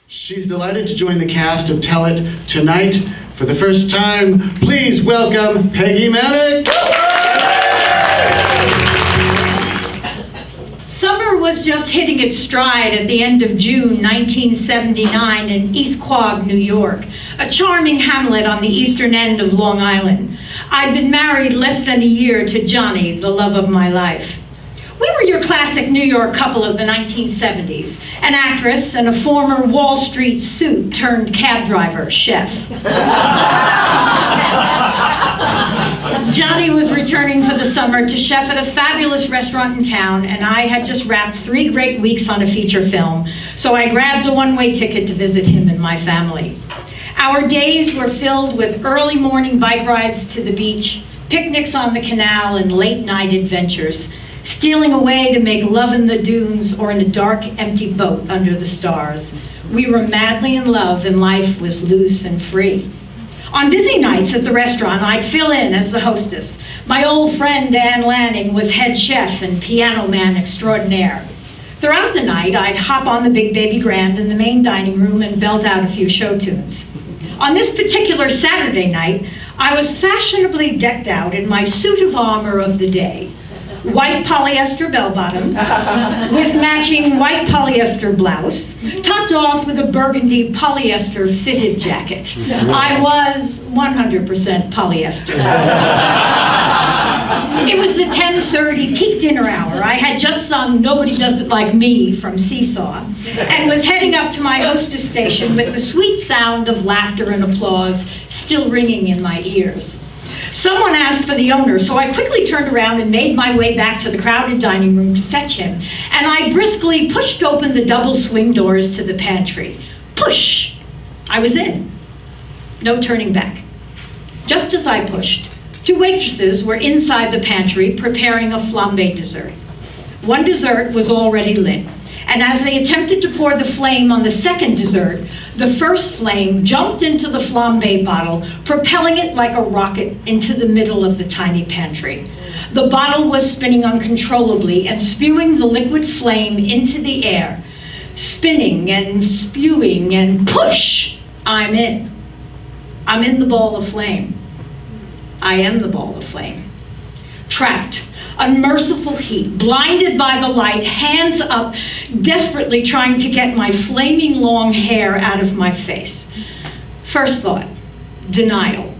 She's delighted to join the cast of Tell It tonight. For the first time, please welcome Peggy Mannix! Summer was just hitting its stride at the end of June 1979 in East Quogue, New York, a charming hamlet on the eastern end of Long Island. I'd been married less than a year to Johnny, the love of my life. We were your classic New York couple of the 1970s, an actress and a former Wall Street suit turned cab driver chef. Johnny was returning for the summer to chef at a fabulous restaurant in town, and I had just wrapped 3 great weeks on a feature film, so I grabbed a one-way ticket to visit him and my family. Our days were filled with early morning bike rides to the beach, picnics on the canal, and late-night adventures, stealing away to make love in the dunes or in a dark, empty boat under the stars. We were madly in love, and life was loose and free. On busy nights at the restaurant, I'd fill in as the hostess. My old friend Dan Lanning was head chef and piano man extraordinaire. Throughout the night, I'd hop on the big baby grand in the main dining room and belt out a few show tunes. On this particular Saturday night, I was fashionably decked out in my suit of armor of the day. White polyester bell-bottoms with matching white polyester blouse, topped off with a burgundy polyester fitted jacket. I was 100% polyester. It was the 10:30 peak dinner hour. I had just sung Nobody Does It Like Me from Seesaw and was heading up to my hostess station with the sweet sound of laughter and applause still ringing in my ears. Someone asked for the owner, so I quickly turned around and made my way back to the crowded dining room to fetch him, and I briskly pushed open the double swing doors to the pantry. Push! I was in. No turning back. Just as I pushed, 2 waitresses were inside the pantry preparing a flambé dessert. One dessert was already lit, and as they attempted to pour the flame on the second dessert, the first flame jumped into the flambé bottle, propelling it like a rocket into the middle of the tiny pantry. The bottle was spinning uncontrollably and spewing the liquid flame into the air, spinning and spewing, and push! I'm in. I'm in the ball of flame. I am the ball of flame. Trapped, unmerciful heat, blinded by the light, hands up, desperately trying to get my flaming long hair out of my face. First thought, denial.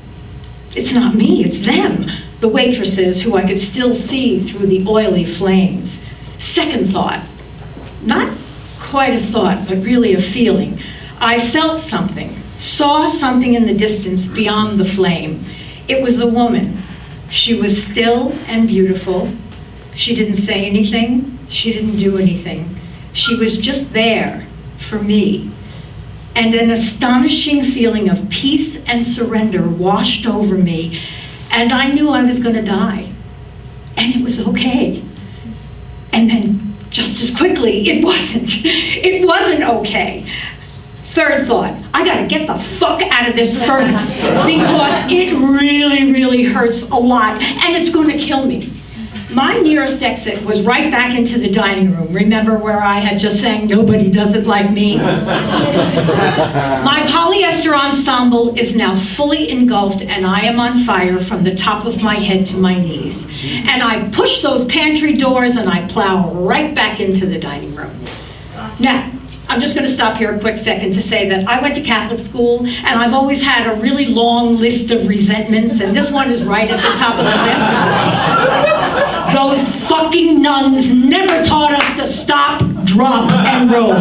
It's not me, it's them, the waitresses who I could still see through the oily flames. Second thought, not quite a thought, but really a feeling. I felt something, saw something in the distance beyond the flame. It was a woman. She was still and beautiful. She didn't say anything. She didn't do anything. She was just there for me. And an astonishing feeling of peace and surrender washed over me, and I knew I was going to die. And it was okay. And then just as quickly, it wasn't. It wasn't okay. Third thought, I gotta get the fuck out of this furnace because it really, really hurts a lot and it's gonna kill me. My nearest exit was right back into the dining room. Remember where I had just sang Nobody Does It Like Me? My polyester ensemble is now fully engulfed and I am on fire from the top of my head to my knees. And I push those pantry doors and I plow right back into the dining room. Now, I'm just going to stop here a quick second to say that I went to Catholic school and I've always had a really long list of resentments, and this one is right at the top of the list. Those fucking nuns never taught us to stop, drop, and roll.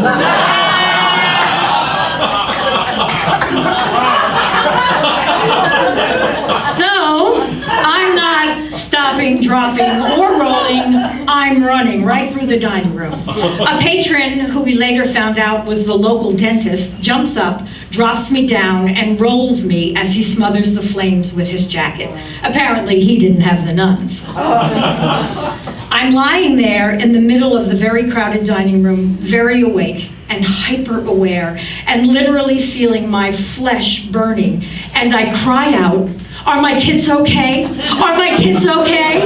So, I'm not stopping, dropping, or rolling. I'm running right through the dining room. A patron, who we later found out was the local dentist, jumps up, drops me down, and rolls me as he smothers the flames with his jacket. Apparently, he didn't have the nuns. I'm lying there in the middle of the very crowded dining room, very awake and hyper-aware, and literally feeling my flesh burning. And I cry out, "Are my tits okay? Are my tits okay?"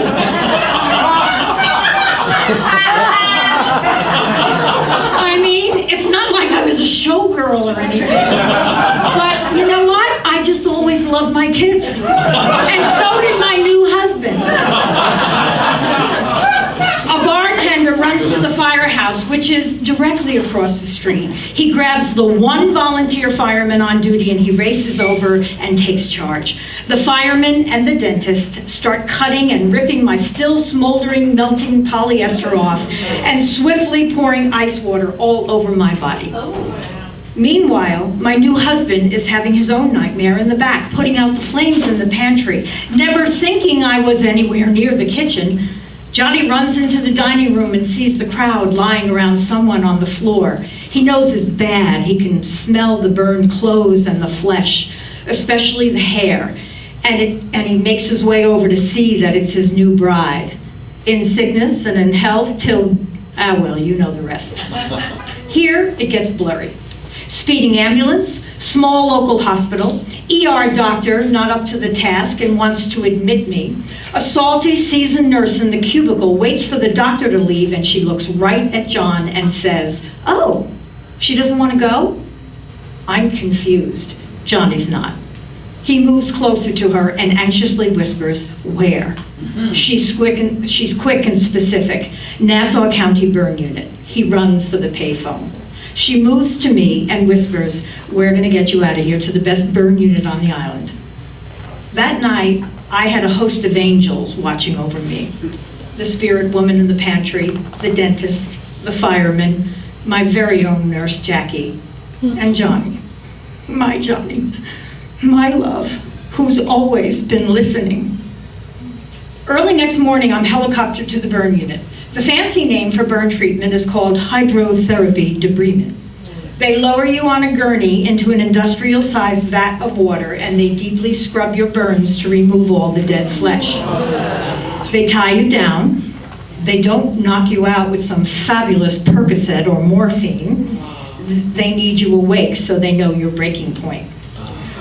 I mean, it's not like I was a showgirl or my tits. And so did my new husband. A bartender runs to the firehouse, which is directly across the street. He grabs the one volunteer fireman on duty and he races over and takes charge. The fireman and the dentist start cutting and ripping my still smoldering, melting polyester off and swiftly pouring ice water all over my body. Meanwhile, my new husband is having his own nightmare in the back, putting out the flames in the pantry. Never thinking I was anywhere near the kitchen, Johnny runs into the dining room and sees the crowd lying around someone on the floor. He knows it's bad. He can smell the burned clothes and the flesh, especially the hair. And he makes his way over to see that it's his new bride. In sickness and in health till, well, you know the rest. Here, it gets blurry. Speeding ambulance, small local hospital, ER doctor not up to the task and wants to admit me. A salty, seasoned nurse in the cubicle waits for the doctor to leave and she looks right at John and says, "Oh, she doesn't want to go?" I'm confused. Johnny's not. He moves closer to her and anxiously whispers, "Where?" She's quick and specific. Nassau County Burn Unit. He runs for the payphone. She moves to me and whispers, "We're going to get you out of here to the best burn unit on the island." That night, I had a host of angels watching over me. The spirit woman in the pantry, the dentist, the fireman, my very own nurse, Jackie, and Johnny. My Johnny, my love, who's always been listening. Early next morning, I'm helicoptered to the burn unit. The fancy name for burn treatment is called hydrotherapy debridement. They lower you on a gurney into an industrial-sized vat of water and they deeply scrub your burns to remove all the dead flesh. They tie you down. They don't knock you out with some fabulous Percocet or morphine. They need you awake so they know your breaking point.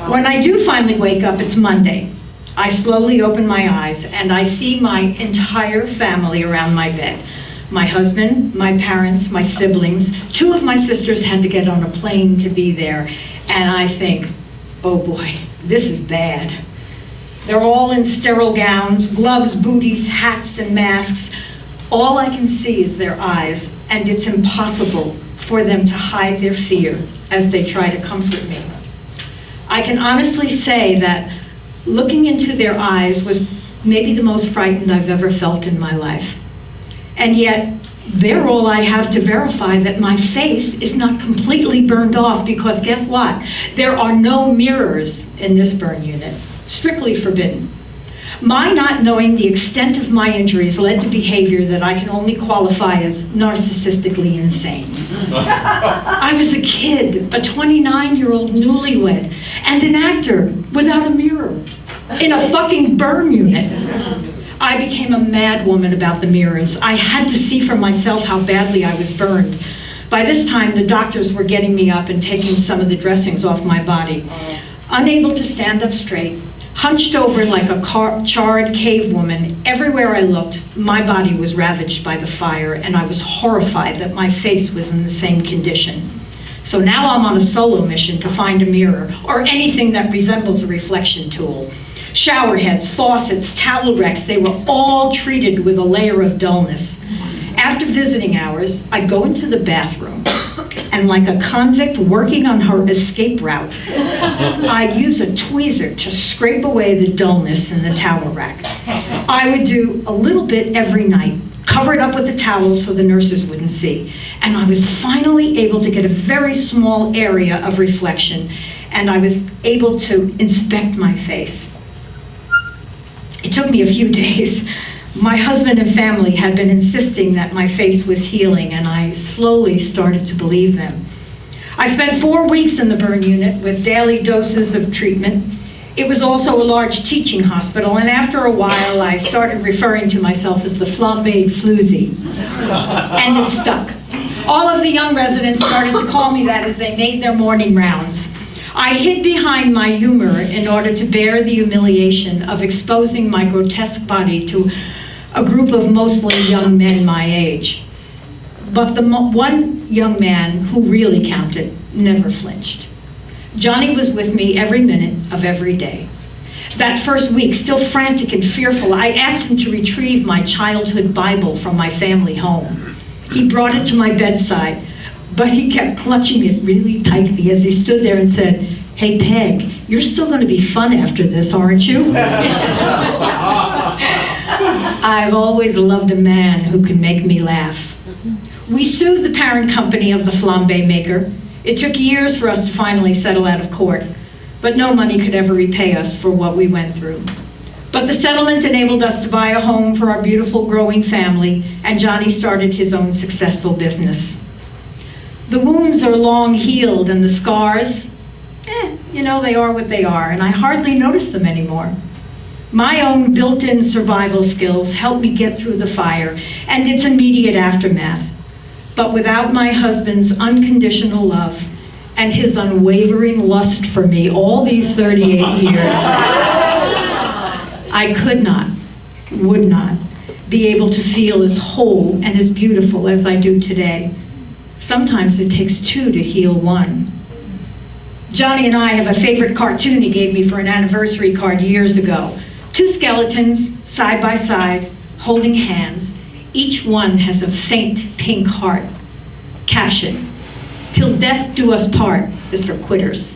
When I do finally wake up, it's Monday. I slowly open my eyes and I see my entire family around my bed. My husband, my parents, my siblings. 2 of my sisters had to get on a plane to be there. And I think, oh boy, this is bad. They're all in sterile gowns, gloves, booties, hats, and masks. All I can see is their eyes, and it's impossible for them to hide their fear as they try to comfort me. I can honestly say that looking into their eyes was maybe the most frightened I've ever felt in my life. And yet, they're all I have to verify that my face is not completely burned off, because guess what? There are no mirrors in this burn unit. Strictly forbidden. My not knowing the extent of my injuries led to behavior that I can only qualify as narcissistically insane. I was a kid, a 29-year-old newlywed, and an actor without a mirror in a fucking burn unit. I became a mad woman about the mirrors. I had to see for myself how badly I was burned. By this time, the doctors were getting me up and taking some of the dressings off my body. Unable to stand up straight, hunched over like a charred cave woman, everywhere I looked, my body was ravaged by the fire, and I was horrified that my face was in the same condition. So now I'm on a solo mission to find a mirror, or anything that resembles a reflection tool. Shower heads, faucets, towel racks, they were all treated with a layer of dullness. After visiting hours, I'd go into the bathroom, and like a convict working on her escape route, I'd use a tweezer to scrape away the dullness in the towel rack. I would do a little bit every night, cover it up with the towels so the nurses wouldn't see. And I was finally able to get a very small area of reflection, and I was able to inspect my face. It took me a few days. My husband and family had been insisting that my face was healing, and I slowly started to believe them. I spent 4 weeks in the burn unit with daily doses of treatment. It was also a large teaching hospital, and after a while I started referring to myself as the flambéed floozy, and it stuck. All of the young residents started to call me that as they made their morning rounds. I hid behind my humor in order to bear the humiliation of exposing my grotesque body to a group of mostly young men my age. But the one young man who really counted never flinched. Johnny was with me every minute of every day. That first week, still frantic and fearful, I asked him to retrieve my childhood Bible from my family home. He brought it to my bedside, but he kept clutching it really tightly as he stood there and said, "Hey, Peg, you're still going to be fun after this, aren't you?" I've always loved a man who can make me laugh. We sued the parent company of the flambe maker. It took years for us to finally settle out of court, but no money could ever repay us for what we went through. But the settlement enabled us to buy a home for our beautiful growing family, and Johnny started his own successful business. The wounds are long healed, and the scars, they are what they are, and I hardly notice them anymore. My own built-in survival skills helped me get through the fire and its immediate aftermath. But without my husband's unconditional love and his unwavering lust for me all these 38 years, I could not, would not, be able to feel as whole and as beautiful as I do today. Sometimes it takes two to heal one. Johnny and I have a favorite cartoon he gave me for an anniversary card years ago. Two skeletons, side by side, holding hands. Each one has a faint pink heart. Caption, "Till death do us part" is for quitters.